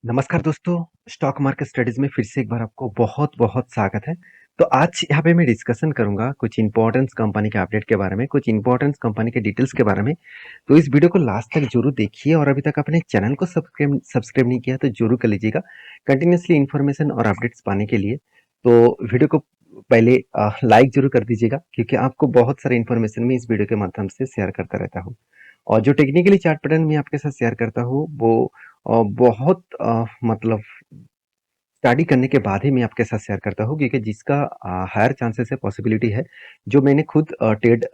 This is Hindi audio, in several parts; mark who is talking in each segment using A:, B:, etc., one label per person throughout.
A: नमस्कार दोस्तों, स्टॉक मार्केट स्टडीज़ में फिर से एक बार आपको बहुत-बहुत स्वागत है। तो आज यहाँ पे मैं डिस्कशन करूँगा कुछ इम्पोर्टेंस कंपनी के अपडेट के बारे में, कुछ इम्पोर्टेंस कंपनी के डिटेल्स के बारे में। तो इस वीडियो को लास्ट तक ज़रूर देखिए और अभी तक अपने चैनल को सब्सक्राइब नहीं किया तो ज़रूर कर लीजिएगा, कंटिन्यूअसली इन्फॉर्मेशन और अपडेट्स पाने के लिए। तो वीडियो को पहले लाइक ज़रूर कर दीजिएगा क्योंकि आपको बहुत सारे इन्फॉर्मेशन मैं इस वीडियो के माध्यम से शेयर करता रहता हूँ। और जो टेक्निकली चार्ट पैटर्न मैं आपके साथ शेयर करता हूँ वो बहुत मतलब स्टडी करने के बाद ही मैं आपके साथ शेयर करता हूँ क्योंकि जिसका हायर चांसेस है पॉसिबिलिटी है जो मैंने खुद ट्रेड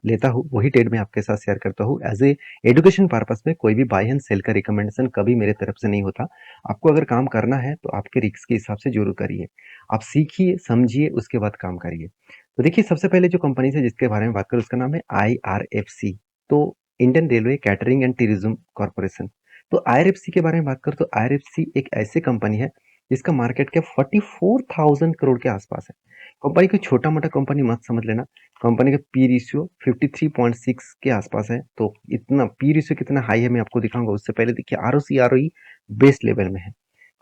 A: लेता हूँ वही ट्रेड मैं आपके साथ शेयर करता हूँ एज ए एजुकेशन पर्पस में। कोई भी बाय एंड सेल का रिकमेंडेशन कभी मेरे तरफ से नहीं होता। आपको अगर काम करना है तो आपके रिस्क के हिसाब से जरूर करिए। आप सीखिए समझिए उसके बाद काम करिए। तो देखिए सबसे पहले जो कंपनी है जिसके बारे में बात करूँ उसका नाम है IRFC। तो Indian railway catering and tourism corporation. तो IRFC के बारे में बात करूँ तो IRFC एक ऐसी कंपनी है जिसका मार्केट कैप 44,000 करोड़ के आसपास है। कंपनी को छोटा मोटा कंपनी मत समझ लेना। कंपनी का पी रेशियो 53.6 के आसपास है। तो इतना पी रेशियो कितना हाई है मैं आपको दिखाऊंगा। उससे पहले देखिए आरओसी आरओई बेस्ट लेवल में है।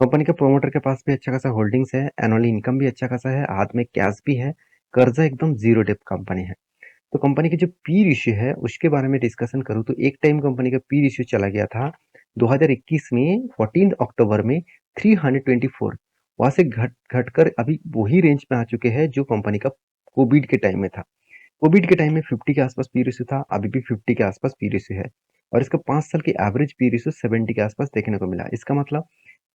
A: कंपनी के प्रोमोटर के पास भी अच्छा खासा होल्डिंग्स है, एनुअल इनकम भी अच्छा खासा है, हाथ में कैश भी है, कर्जा एकदम जीरो डेप कंपनी है। तो कंपनी की जो पी रेशियो है उसके बारे में डिस्कशन करूँ तो एक टाइम कंपनी का पी रेशियो चला गया था 2021 में 14 अक्टूबर में 324। वहां से घट घटकर अभी वही रेंज में आ चुके हैं जो कंपनी का कोविड के टाइम में था। कोविड के टाइम में 50 के आसपास पी रेशियो था, अभी भी 50 के आसपास पी रेशियो है। और इसका 5 साल की एवरेज पी रेशियो 70 के आसपास देखने को मिला। इसका मतलब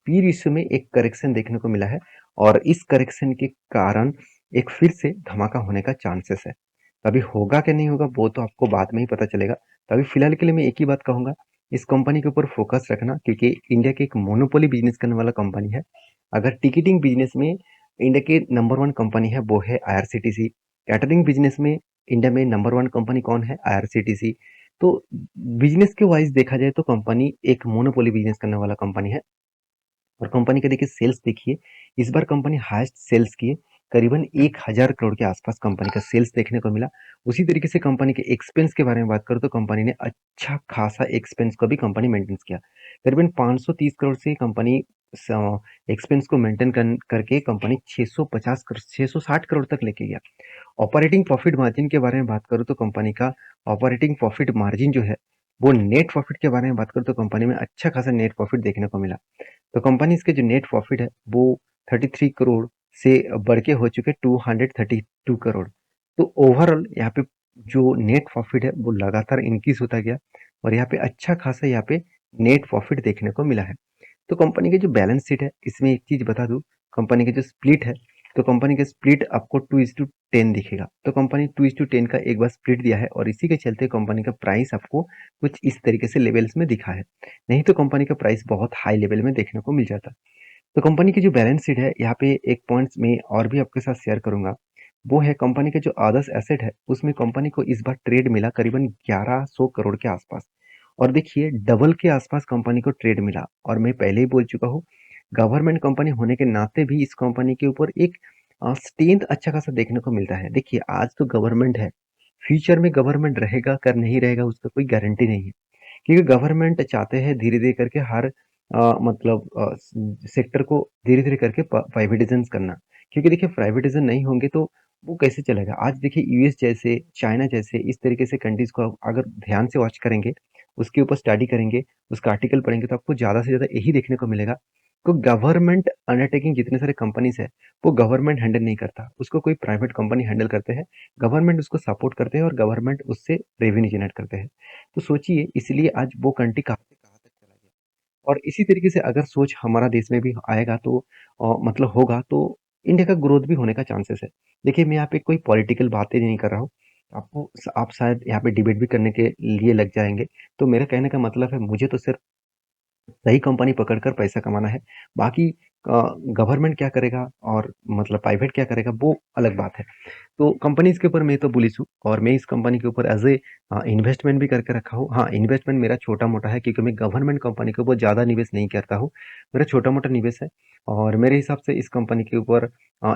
A: पी रेशियो में एक करेक्शन देखने को मिला है और इस करेक्शन के कारण एक फिर से धमाका होने का चांसेस है। अभी होगा कि नहीं होगा वो तो आपको बाद में ही पता चलेगा। तो अभी फिलहाल के लिए मैं एक ही बात कहूंगा, इस कंपनी के ऊपर फोकस रखना क्योंकि इंडिया की एक मोनोपोली बिजनेस करने वाला कंपनी है। अगर टिकटिंग बिजनेस में इंडिया की नंबर वन कंपनी है वो है IRCTC। कैटरिंग बिजनेस में इंडिया में नंबर वन कंपनी कौन है? IRCTC। तो बिजनेस के वाइज देखा जाए तो कंपनी एक मोनोपोली बिजनेस करने वाला कंपनी है। और कंपनी का देखिए सेल्स देखिए, इस बार कंपनी हाईएस्ट सेल्स किए, करीबन 1000 करोड़ के आसपास कंपनी का सेल्स देखने को मिला। उसी तरीके से कंपनी के एक्सपेंस के बारे में बात करूँ तो कंपनी ने अच्छा खासा एक्सपेंस को भी कंपनी मेंटेन किया। करीबन 530 करोड़ से कंपनी एक्सपेंस को मेंटेन करके कंपनी 650 करोड़ 660 करोड़ तक लेके गया। ऑपरेटिंग प्रॉफिट मार्जिन के बारे में बात करूँ तो कंपनी का ऑपरेटिंग प्रॉफिट मार्जिन जो है वो नेट प्रॉफिट के बारे में बात करूँ तो कंपनी में अच्छा खासा नेट प्रॉफिट देखने को मिला। तो कंपनी इसके जो नेट प्रॉफिट है वो 33 करोड़ से बढ़ के हो चुके 232 करोड़। तो ओवरऑल यहाँ पे जो नेट प्रॉफिट है वो लगातार इंक्रीज होता गया और यहाँ पे अच्छा खासा यहाँ पे नेट प्रॉफिट देखने को मिला है। तो कंपनी की जो बैलेंस शीट है इसमें एक चीज बता दूं, कंपनी की जो स्प्लिट है तो कंपनी का स्प्लिट आपको 2:10 दिखेगा। तो कंपनी 2:10 का एक बार स्प्लिट दिया है और इसी के चलते कंपनी का प्राइस आपको कुछ इस तरीके से लेवल्स में दिखा है। नहीं तो कंपनी का प्राइस बहुत हाई लेवल में देखने को मिल जाता। तो कंपनी की जो बैलेंस शीट है यहाँ पे एक पॉइंट्स में और भी आपके साथ शेयर करूंगा। वो है कंपनी के जो अदर्स एसेट है उसमें कंपनी को इस बार ट्रेड मिला करीबन 1100 करोड़ के आसपास। और देखिए डबल के आसपास कंपनी को ट्रेड मिला। और मैं पहले ही बोल चुका हूँ, गवर्नमेंट कंपनी होने के नाते भी इस कंपनी के ऊपर एक स्ट्रेंथ अच्छा खासा देखने को मिलता है। देखिए आज तो गवर्नमेंट है, फ्यूचर में गवर्नमेंट रहेगा कर नहीं रहेगा उसका कोई गारंटी नहीं है। क्योंकि गवर्नमेंट चाहते हैं धीरे धीरे करके हर मतलब सेक्टर को धीरे धीरे करके प्राइवेटाइजेशन करना। क्योंकि देखिए प्राइवेटाइजेशन नहीं होंगे तो वो कैसे चलेगा। आज देखिए यूएस जैसे चाइना जैसे इस तरीके से कंट्रीज को अगर ध्यान से वॉच करेंगे, उसके ऊपर स्टडी करेंगे, उसका आर्टिकल पढ़ेंगे तो आपको ज़्यादा से ज़्यादा यही देखने को मिलेगा। तो गवर्नमेंट अंडरटेकिंग जितने सारे कंपनीज है वो गवर्नमेंट हैंडल नहीं करता, उसको कोई प्राइवेट कंपनी हैंडल करते हैं। गवर्नमेंट उसको सपोर्ट करते हैं और गवर्नमेंट उससे रेवेन्यू जनरेट करते हैं। तो सोचिए इसलिए आज वो कंट्री कहाँ से कहाँ तक चला गया। और इसी तरीके से अगर सोच हमारा देश में भी आएगा तो मतलब होगा तो इंडिया का ग्रोथ भी होने का चांसेस है। देखिए मैं यहाँ पे कोई पॉलिटिकल बातें नहीं कर रहा हूँ। आपको आप शायद यहाँ पे डिबेट भी करने के लिए लग जाएंगे। तो मेरा कहने का मतलब है मुझे तो सिर्फ सही कंपनी पकड़कर पैसा कमाना है। बाकी गवर्नमेंट क्या करेगा और मतलब प्राइवेट क्या करेगा वो अलग बात है। तो कंपनीज के ऊपर मैं तो बुलिश हूँ और मैं इस कंपनी के ऊपर एज ए इन्वेस्टमेंट भी करके रखा हूँ। हाँ इन्वेस्टमेंट मेरा छोटा मोटा है क्योंकि मैं गवर्नमेंट कंपनी के ऊपर ज़्यादा निवेश नहीं करता हूँ। मेरा छोटा मोटा निवेश है। और मेरे हिसाब से इस कंपनी के ऊपर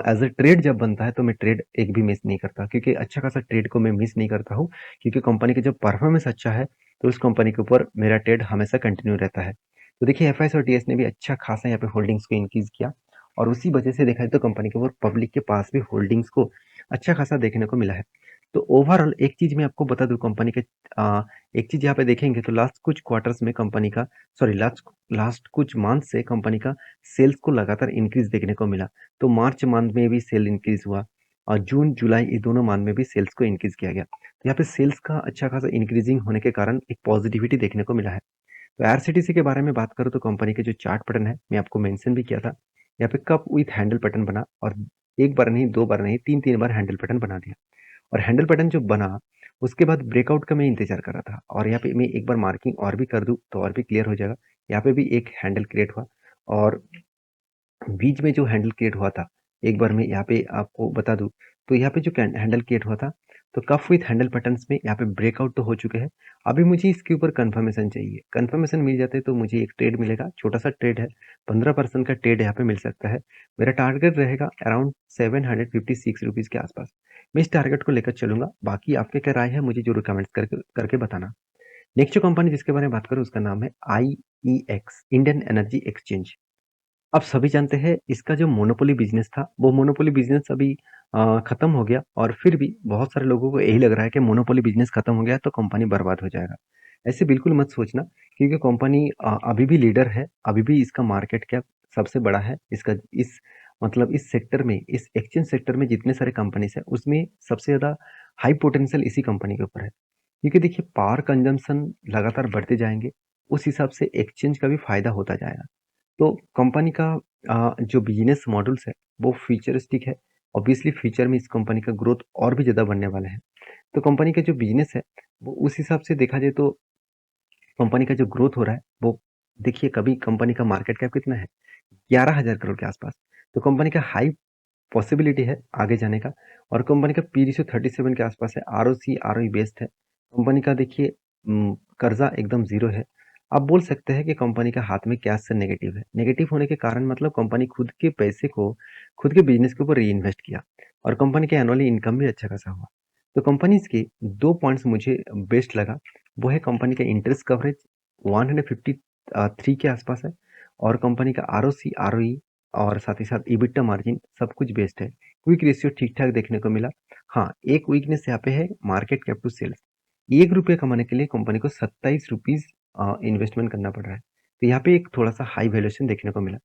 A: एज ए ट्रेड जब बनता है तो मैं ट्रेड एक भी मिस नहीं करता क्योंकि अच्छा खासा ट्रेड को मैं मिस नहीं करता हूँ। क्योंकि कंपनी का जब परफॉर्मेंस अच्छा है तो उस कंपनी के ऊपर मेरा ट्रेड हमेशा कंटिन्यू रहता है। तो देखिए एफआईएस और टीएस ने भी अच्छा खासा यहाँ पे होल्डिंग्स को इंक्रीज किया और उसी वजह से देखा जाए तो कंपनी के ऊपर पब्लिक के पास भी होल्डिंग्स को अच्छा खासा देखने को मिला है। तो ओवरऑल एक चीज मैं आपको बता दूं कंपनी के एक चीज यहाँ पे देखेंगे तो लास्ट कुछ क्वार्टर्स में कंपनी का सॉरी लास्ट लास्ट कुछ मंथ से कंपनी का सेल्स को लगातार इंक्रीज देखने को मिला। तो मार्च मंथ में भी सेल इंक्रीज हुआ और जून जुलाई ये दोनों मंथ में भी सेल्स को इंक्रीज किया गया। तो यहाँ पे सेल्स का अच्छा खासा इंक्रीजिंग होने के कारण एक पॉजिटिविटी देखने को मिला है। तो आईआरसीटीसी के बारे में बात करूँ तो कंपनी के जो चार्ट पैटर्न है मैं आपको मेंशन भी किया था। यहाँ पे कप विथ हैंडल पैटर्न बना और एक बार नहीं, दो बार नहीं, तीन बार हैंडल पैटर्न बना दिया। और हैंडल पैटर्न जो बना उसके बाद ब्रेकआउट का मैं इंतजार कर रहा था और यहाँ पे मैं एक बार मार्किंग और भी कर दूं तो और भी क्लियर हो जाएगा। यहाँ पे भी एक हैंडल क्रिएट हुआ और बीच में जो हैंडल क्रिएट हुआ था, एक बार मैं यहाँ पे आपको बता दूं तो यहाँ पे जो हैंडल क्रिएट हुआ था तो कफ विथ हैंडल पैटर्न्स में यहाँ पे ब्रेकआउट तो हो चुके हैं। अभी मुझे इसके ऊपर कंफर्मेशन चाहिए, कंफर्मेशन मिल जाते तो मुझे एक ट्रेड मिलेगा, छोटा सा ट्रेड है, 15% का ट्रेड यहाँ पे मिल सकता है। मेरा टारगेट रहेगा अराउंड 756 रुपीज के आसपास। मैं इस टारगेट को लेकर चलूंगा, बाकी आपके क्या राय है मुझे जरूर कमेंट्स करके करके बताना। नेक्स्ट जो कंपनी जिसके बारे में बात करूँ उसका नाम है IEX, इंडियन एनर्जी एक्सचेंज। आप सभी जानते हैं इसका जो मोनोपोली बिजनेस था वो मोनोपोली बिजनेस अभी खत्म हो गया और फिर भी बहुत सारे लोगों को यही लग रहा है कि मोनोपोली बिजनेस खत्म हो गया तो कंपनी बर्बाद हो जाएगा। ऐसे बिल्कुल मत सोचना, क्योंकि कंपनी अभी भी लीडर है, अभी भी इसका मार्केट कैप सबसे बड़ा है। इसका इस मतलब इस सेक्टर में, इस एक्सचेंज सेक्टर में जितने सारे कंपनीज है उसमें सबसे ज्यादा हाई पोटेंशियल इसी कंपनी के ऊपर है। क्योंकि देखिए पावर कंजम्पशन लगातार बढ़ते जाएंगे, उस हिसाब से एक्सचेंज का भी फायदा होता जाएगा। तो कंपनी का जो बिजनेस मॉडल्स है वो फ्यूचरिस्टिक है। ऑब्वियसली फ्यूचर में इस कंपनी का ग्रोथ और भी ज़्यादा बढ़ने वाला है। तो कंपनी का जो बिजनेस है वो उस हिसाब से देखा जाए तो कंपनी का जो ग्रोथ हो रहा है वो देखिए, कभी कंपनी का मार्केट कैप कितना है, 11,000 करोड़ के आसपास। तो कंपनी का हाई पॉसिबिलिटी है आगे जाने का। और कंपनी का पी रेशियो 37 के आसपास है, आरओसी आरओई बेस्ड है कंपनी का। देखिए कर्जा एकदम जीरो है। आप बोल सकते हैं कि कंपनी का हाथ में कैश से नेगेटिव है। नेगेटिव होने के कारण मतलब कंपनी खुद के पैसे को खुद के बिजनेस के ऊपर री इन्वेस्ट किया और कंपनी के एनुअली इनकम भी अच्छा खासा हुआ। तो कंपनीज के दो पॉइंट्स मुझे बेस्ट लगा, वो है कंपनी का इंटरेस्ट कवरेज 153 के आसपास है और कंपनी का आरओसी आरओई और साथ ही साथ इबिट्टा मार्जिन सब कुछ बेस्ट है। क्विक रेशियो ठीक ठाक देखने को मिला। हाँ, एक वीकनेस यहाँ पे है मार्केट कैप टू सेल्स। 1 रुपये कमाने के लिए कंपनी को 27 रुपीज इन्वेस्टमेंट करना पड़ रहा है। तो यहाँ पे एक थोड़ा सा हाई वैल्यूएशन देखने को मिला।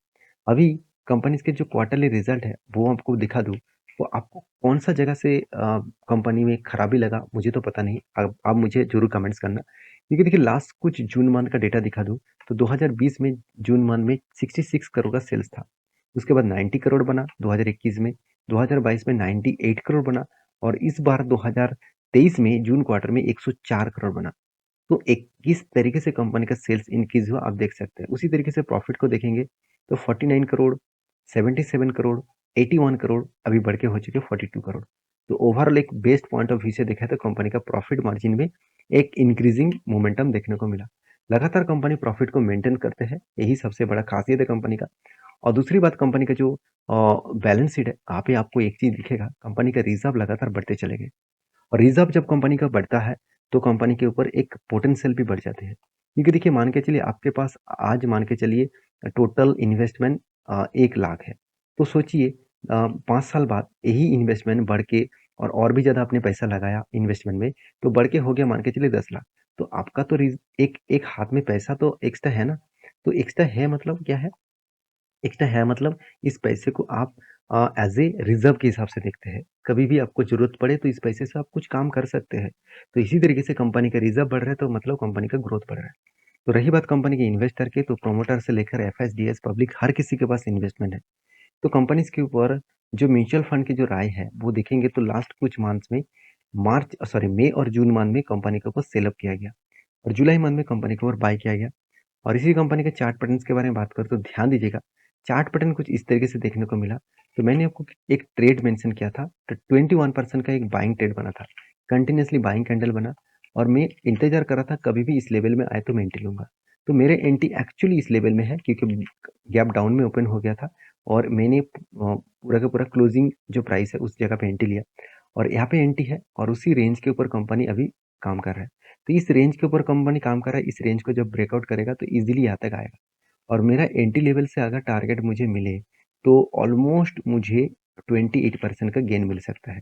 A: अभी कंपनीज के जो क्वार्टरली रिजल्ट है वो आपको दिखा दूं, वो आपको कौन सा जगह से कंपनी में खराबी लगा मुझे तो पता नहीं, आप मुझे जरूर कमेंट्स करना। क्योंकि देखिए लास्ट कुछ जून मंथ का डेटा दिखा दूं तो 2020 में जून मंथ में 66 करोड़ का सेल्स था। उसके बाद 90 करोड़ बना 2021 में, 2022 में 98 करोड़ बना और इस बार 2023 में जून क्वार्टर में 104 करोड़ बना। तो एक किस तरीके से कंपनी का सेल्स इंक्रीज हुआ आप देख सकते हैं। उसी तरीके से प्रॉफिट को देखेंगे तो 49 करोड़, 77 करोड़, 81 करोड़ अभी बढ़ के हो चुके 42 करोड़। तो ओवरऑल एक बेस्ट पॉइंट ऑफ व्यू से देखा तो कंपनी का प्रॉफिट मार्जिन में एक इंक्रीजिंग मोमेंटम देखने को मिला। लगातार कंपनी प्रॉफिट को मेंटेन करते हैं, यही सबसे बड़ा खासियत है कंपनी का। और दूसरी बात कंपनी का जो बैलेंस शीट है, यहाँ पे आपको एक चीज दिखेगा, कंपनी का रिजर्व लगातार बढ़ते चले गए। और रिजर्व जब कंपनी का बढ़ता है तो कंपनी के ऊपर एक पोटेंशियल भी बढ़ जाते हैं। क्योंकि देखिए मान के चलिए आपके पास आज मान के चलिए टोटल इन्वेस्टमेंट 1 लाख है। तो सोचिए 5 साल बाद यही इन्वेस्टमेंट बढ़ के और भी ज्यादा आपने पैसा लगाया इन्वेस्टमेंट में तो बढ़ के हो गया मान के चलिए 10 लाख। तो आपका तो एक एक हाथ में पैसा तो एक्स्ट्रा है ना। तो एक्स्ट्रा है मतलब क्या है, एक्स्ट्रा है मतलब इस पैसे को आप एज ए रिजर्व के हिसाब से देखते हैं। कभी भी आपको जरूरत पड़े तो इस पैसे से आप कुछ काम कर सकते हैं। तो इसी तरीके से कंपनी का रिजर्व बढ़ रहा है तो मतलब कंपनी का ग्रोथ बढ़ रहा है। तो रही बात कंपनी के इन्वेस्टर की, तो प्रोमोटर से लेकर एफएसडीएस पब्लिक हर किसी के पास इन्वेस्टमेंट है। तो कंपनीज के ऊपर जो म्यूचुअल फंड की जो राय है वो देखेंगे तो लास्ट कुछ मंथ्स में मई और जून मंथ में कंपनी के ऊपर सेल अप किया गया और जुलाई मंथ में कंपनी के ऊपर बाय किया गया। और इसी कंपनी के चार्ट पैटर्न्स के बारे में बात करें तो ध्यान दीजिएगा, चार्ट पैटर्न कुछ इस तरीके से देखने को मिला। तो मैंने आपको एक ट्रेड मेंशन किया था, तो 21% का एक बाइंग ट्रेड बना था, कंटिन्यूसली बाइंग कैंडल बना और मैं इंतजार कर रहा था कभी भी इस लेवल में आए तो मैं एंट्री लूंगा। तो मेरे एंट्री एक्चुअली इस लेवल में है क्योंकि गैप डाउन में ओपन हो गया था और मैंने पूरा का पूरा क्लोजिंग जो प्राइस है उस जगह पे एंट्री लिया और यहाँ पे एंट्री है और उसी रेंज के ऊपर कंपनी अभी काम कर रहा है। तो इस रेंज के ऊपर कंपनी काम कर रहा है, इस रेंज को जब ब्रेकआउट करेगा तो इजीली यहाँ तक आएगा। और मेरा एंट्री लेवल से अगर टारगेट मुझे मिले, तो ऑलमोस्ट मुझे 28% का गेन मिल सकता है।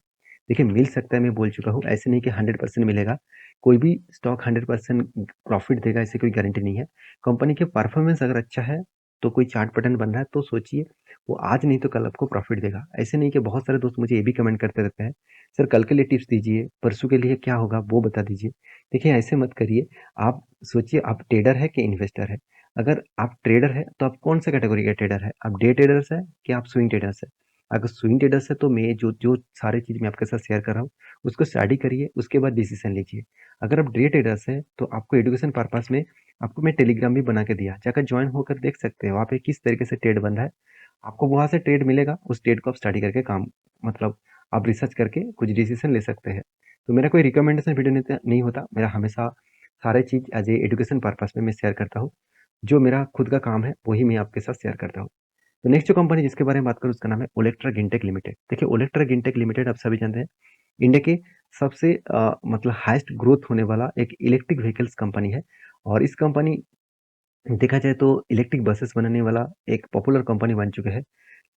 A: देखिए, मिल सकता है मैं बोल चुका हूँ, ऐसे नहीं कि 100% मिलेगा। कोई भी स्टॉक 100% प्रॉफ़िट देगा ऐसी कोई गारंटी नहीं है। कंपनी के परफ़ॉर्मेंस अगर अच्छा है, तो कोई चार्ट पैटर्न बन रहा है तो सोचिए वो आज नहीं तो कल आपको प्रॉफ़िट देगा। ऐसे नहीं कि बहुत सारे दोस्त मुझे ये भी कमेंट करते रहते हैं, "सर कल के लिए टिप्स दीजिए, परसों के लिए क्या होगा वो बता दीजिए।" देखिए ऐसे मत करिए, आप सोचिए आप ट्रेडर है कि इन्वेस्टर है? अगर आप ट्रेडर है तो आप कौन सा कैटेगरी का ट्रेडर है? आप डे ट्रेडर्स है कि आप स्विंग ट्रेडर्स है? अगर स्विंग ट्रेडर्स है तो मैं जो जो सारी चीज़ मैं आपके साथ शेयर कर रहा हूँ, उसको स्टडी करिए, उसके बाद डिसीजन लीजिए। अगर आप डे ट्रेडर्स हैं तो आपको एजुकेशन पर्पस में आपको मैं टेलीग्राम भी बना के दिया, जाकर ज्वाइन होकर देख सकते हैं वहाँ पे किस तरीके से ट्रेड बन रहा है। आपको वहाँ से ट्रेड मिलेगा, उस ट्रेड को आप स्टडी करके काम मतलब आप रिसर्च करके कुछ डिसीजन ले सकते हैं। तो मेरा कोई रिकमेंडेशन वीडियो नहीं होता, मेरा हमेशा सारी चीज़ एज़ ए एजुकेशन पर्पस में मैं शेयर करता हूँ। जो मेरा खुद का काम है, वही मैं आपके साथ शेयर करता हूँ। तो नेक्स्ट जो कंपनी जिसके बारे में बात करूँ उसका नाम है ओलेक्ट्रा गिनटेक लिमिटेड। देखिए ओलेक्ट्रा गिनटेक लिमिटेड आप सभी जानते हैं, इंडिया के सबसे मतलब हाईएस्ट ग्रोथ होने वाला एक इलेक्ट्रिक व्हीकल्स कंपनी है और इस कंपनी देखा जाए तो इलेक्ट्रिक बसेस बनाने वाला एक पॉपुलर कंपनी बन चुके हैं।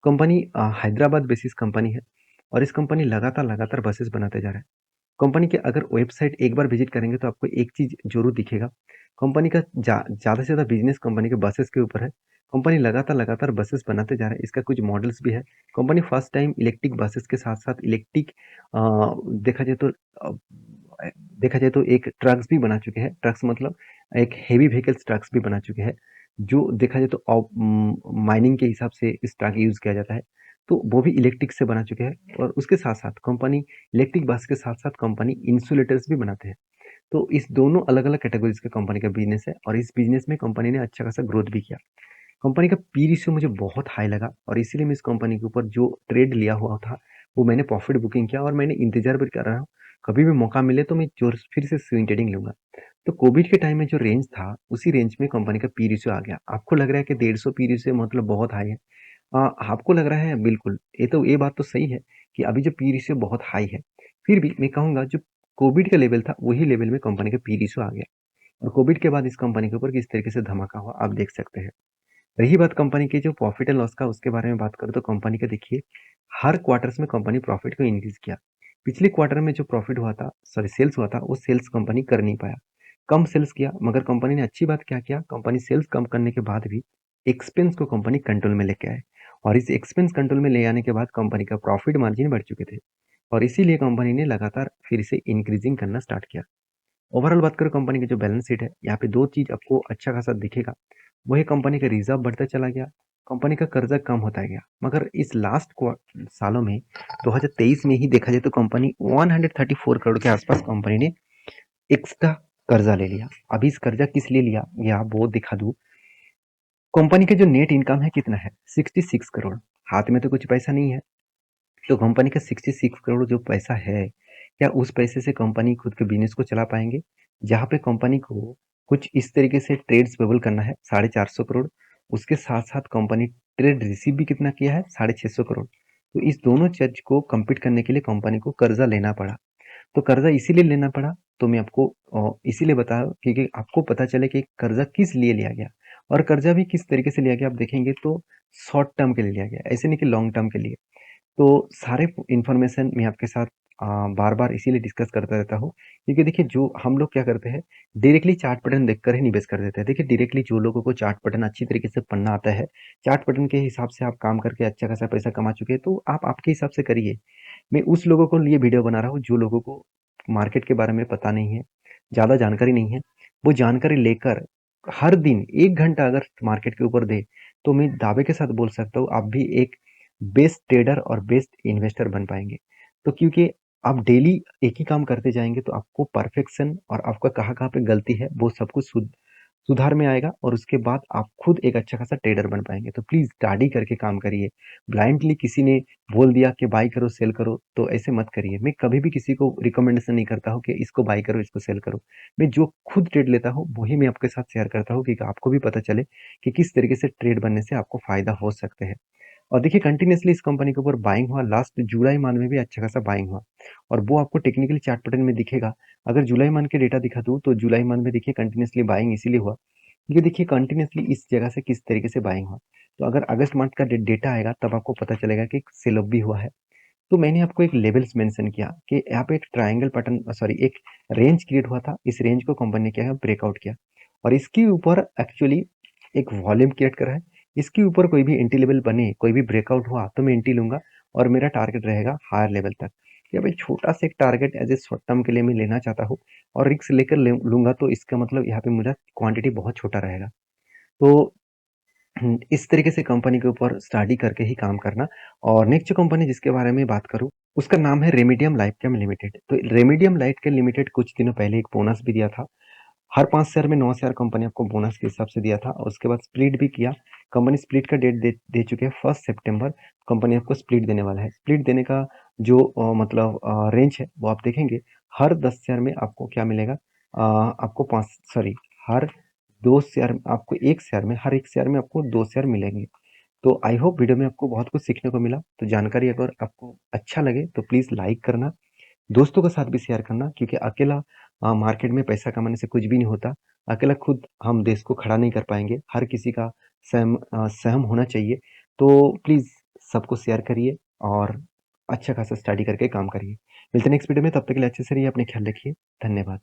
A: कंपनी हैदराबाद बेसिस कंपनी है और इस कंपनी लगातार बसेस बनाते जा रहा है। कंपनी के अगर वेबसाइट एक बार विजिट करेंगे तो आपको एक चीज़ ज़रूर दिखेगा। कंपनी का ज़्यादा से ज़्यादा बिज़नेस कंपनी के बसेस के ऊपर है। कंपनी लगातार बसेस बनाते जा रहा है। इसका कुछ मॉडल्स भी है। Company first time electric buses के साथ-साथ इलेक्ट्रिक अ, देखा जाए तो अ, देखा जाए तो एक ट्रक्स भी बना चुके हैं। ट्रक्स मतलब एक हेवी व्हीकल्स ट्रक्स भी बना चुके हैं। जो देखा जाए तो माइनिंग के हिसाब से इस ट्रक यूज़ किया जाता है। तो वो भी इलेक्ट्रिक से बना चुके हैं और उसके साथ-साथ कंपनी इलेक्ट्रिक बस के साथ-साथ कंपनी इंसुलेटर्स भी बनाते हैं। तो इस दोनों अलग-अलग कैटेगरीज़ का कंपनी का बिज़नेस है और इस बिज़नेस में कंपनी ने अच्छा खासा ग्रोथ भी किया। कंपनी का पी रेशियो मुझे बहुत हाई लगा और इसीलिए मैं इस कंपनी के ऊपर जो ट्रेड लिया हुआ था, वो मैंने प्रॉफिट बुकिंग किया और मैंने इंतज़ार भी कर रहा हूँ, कभी भी मौका मिले तो मैं जोर फिर से स्विंग ट्रेडिंग लूँगा। तो कोविड के टाइम में जो रेंज था, उसी रेंज में कंपनी का पी रेशियो आ गया। आपको लग रहा है कि 150 पी रेशियो मतलब बहुत हाई है। आपको लग रहा है बिल्कुल, ये बात तो सही है कि अभी जो पी रेशियो बहुत हाई है। फिर भी मैं कहूँगा जो कोविड का लेवल था, वही लेवल में कंपनी का पी रेशियो आ गया और कोविड के बाद इस कंपनी के ऊपर किस तरीके से धमाका हुआ, आप देख सकते हैं। रही बात कंपनी की जो प्रॉफिट एंड लॉस का उसके बारे में बात करूँ तो कंपनी का देखिए हर क्वार्टर्स में कंपनी प्रॉफिट को इंक्रीज किया। पिछले क्वार्टर में जो प्रॉफिट हुआ था सॉरी सेल्स हुआ था वो सेल्स कंपनी कर नहीं पाया। कम सेल्स किया मगर कंपनी ने अच्छी बात क्या किया कंपनी सेल्स कम करने के बाद भी एक्सपेंस को कंपनी कंट्रोल में लेके आए और इस एक्सपेंस कंट्रोल में ले आने के बाद कंपनी का प्रॉफिट मार्जिन बढ़ चुके थे और इसीलिए कंपनी ने लगातार फिर से इंक्रीजिंग करना स्टार्ट किया। ओवरऑल बात करूँ कंपनी की जो बैलेंस शीट है, यहाँ पे 2 चीज़ आपको अच्छा खासा दिखेगा। वही कंपनी का रिज़र्व बढ़ता चला गया, कंपनी का कर्ज़ा कम होता गया। मगर इस लास्ट सालों में 2023 में ही देखा जाए तो कंपनी 134 करोड़ के आसपास कंपनी ने एक्स्ट्रा कर्ज़ा ले लिया। अभी इस कर्ज़ा किस लिए लिया, ये आप वो दिखा दूँ। कंपनी का जो नेट इनकम है कितना है? 66 करोड़। हाथ में तो कुछ पैसा नहीं है। तो कंपनी का 66 करोड़ जो पैसा है, क्या उस पैसे से कंपनी खुद के बिज़नेस को चला पाएँगे? जहाँ पे कंपनी को कुछ इस तरीके से ट्रेड्स पेबल करना है 450 करोड़, उसके साथ-साथ कंपनी ट्रेड रिसीव भी कितना किया है 650 करोड़। तो इस दोनों चीज़ को कम्पीट करने के लिए कंपनी को कर्ज़ा लेना पड़ा। तो कर्ज़ा इसीलिए लेना पड़ा, तो मैं आपको इसीलिए बता क्योंकि आपको पता चले कि कर्ज़ा किस लिए लिया गया और कर्ज़ा भी किस तरीके से लिया गया आप देखेंगे तो शॉर्ट टर्म के लिए लिया गया, ऐसे नहीं कि लॉन्ग टर्म के लिए। तो सारे इन्फॉर्मेशन मैं आपके साथ बार-बार इसीलिए डिस्कस करता रहता हूँ, क्योंकि देखिए जो हम लोग क्या करते हैं, डायरेक्टली चार्ट पैटर्न देखकर ही निवेश कर देते हैं। देखिए डायरेक्टली जो लोगों को चार्ट पैटर्न अच्छी तरीके से पढ़ना आता है, चार्ट पैटर्न के हिसाब से आप काम करके अच्छा खासा पैसा कमा चुके हैं, तो आप आपके हिसाब से करिए। मैं उस लोगों को लिए वीडियो बना रहा हूँ, जो लोगों को मार्केट के बारे में पता नहीं है, ज़्यादा जानकारी नहीं है। वो जानकारी लेकर हर दिन 1 घंटा अगर मार्केट के ऊपर दें, तो मैं दावे के साथ बोल सकता हूँ, आप भी एक बेस्ट ट्रेडर और बेस्ट इन्वेस्टर बन पाएँगे। तो क्योंकि आप डेली एक ही काम करते जाएँगे तो आपको परफेक्शन और आपका कहाँ-कहाँ पे गलती है वो सब कुछ सुधार में आएगा और उसके बाद आप खुद एक अच्छा खासा ट्रेडर बन पाएँगे। तो प्लीज़ स्टडी करके काम करिए। ब्लाइंडली किसी ने बोल दिया कि बाय करो, सेल करो तो ऐसे मत करिए। मैं कभी भी किसी को रिकमेंडेशन नहीं करता हूँ कि इसको बाय करो, इसको सेल करो। मैं जो खुद ट्रेड लेता हूँ वही मैं आपके साथ शेयर करता हूँ कि आपको भी पता चले कि किस तरीके से ट्रेड बनने से आपको फ़ायदा हो सकते हैं। और देखिए कंटिन्यूअसली इस कंपनी के ऊपर बाइंग हुआ लास्ट जुलाई मंथ में भी अच्छा खासा बाइंग हुआ और वो आपको टेक्निकली चार्ट पैटर्न में दिखेगा। अगर जुलाई मंथ के डेटा दिखा दूँ तो जुलाई मंथ में देखिए कंटिन्यूअसली बाइंग इसीलिए हुआ ये देखिए कंटिन्यूअसली इस जगह से किस तरीके से बाइंग हुआ। तो अगर अगस्त मंथ का डेटा आएगा तब आपको पता चलेगा कि सेल ऑफ भी हुआ है। तो मैंने आपको एक लेवल्स मेंशन किया कि यहाँ पे एक ट्रायंगल पैटर्न, सॉरी, एक रेंज क्रिएट हुआ था। इस रेंज को कंपनी ने क्या है ब्रेकआउट किया और इसके ऊपर एक्चुअली एक वॉल्यूम क्रिएट करा है। इसके ऊपर कोई भी एंटी लेवल बने, कोई भी ब्रेकआउट हुआ तो मैं एंटी लूंगा और मेरा टारगेट रहेगा हायर लेवल तक। या भाई छोटा सा एक target as a short term के लिए मैं लेना चाहता हूँ और रिस्क लेकर लूंगा, तो इसका मतलब यहाँ पे मेरा क्वांटिटी बहुत छोटा रहेगा। तो इस तरीके से कंपनी के ऊपर स्टडी करके ही काम करना। और नेक्स्ट जो कंपनी जिसके बारे में बात करूँ, उसका नाम है रेमेडियम लाइफकेम लिमिटेड। तो रेमेडियम लाइफकेम लिमिटेड कुछ दिनों पहले एक बोनस भी दिया था। हर 5 शेयर में 9 शेयर कंपनी आपको बोनस के हिसाब से दिया था और उसके बाद स्प्लिट भी किया। कंपनी स्प्लिट का डेट दे चुके हैं 1 सितंबर। कंपनी आपको स्प्लिट देने वाला है। स्प्लिट देने का जो मतलब रेंज है वो आप देखेंगे, हर 10 शेयर में आपको क्या मिलेगा, आपको 5, सॉरी, हर 2 शेयर आपको 1 शेयर में, हर 1 शेयर में आपको 2 शेयर मिलेंगे। तो आई होप वीडियो में आपको बहुत कुछ सीखने को मिला। तो जानकारी अगर आपको अच्छा लगे तो प्लीज़ लाइक करना, दोस्तों के साथ भी शेयर करना, क्योंकि अकेला मार्केट में पैसा कमाने से कुछ भी नहीं होता। अकेला खुद हम देश को खड़ा नहीं कर पाएंगे, हर किसी का सहम होना चाहिए। तो प्लीज़ सबको शेयर करिए और अच्छा खासा स्टडी करके काम करिए। मिलते हैं नेक्स्ट वीडियो में, तब तक के लिए अच्छे से रहिए, अपने ख्याल रखिए। धन्यवाद।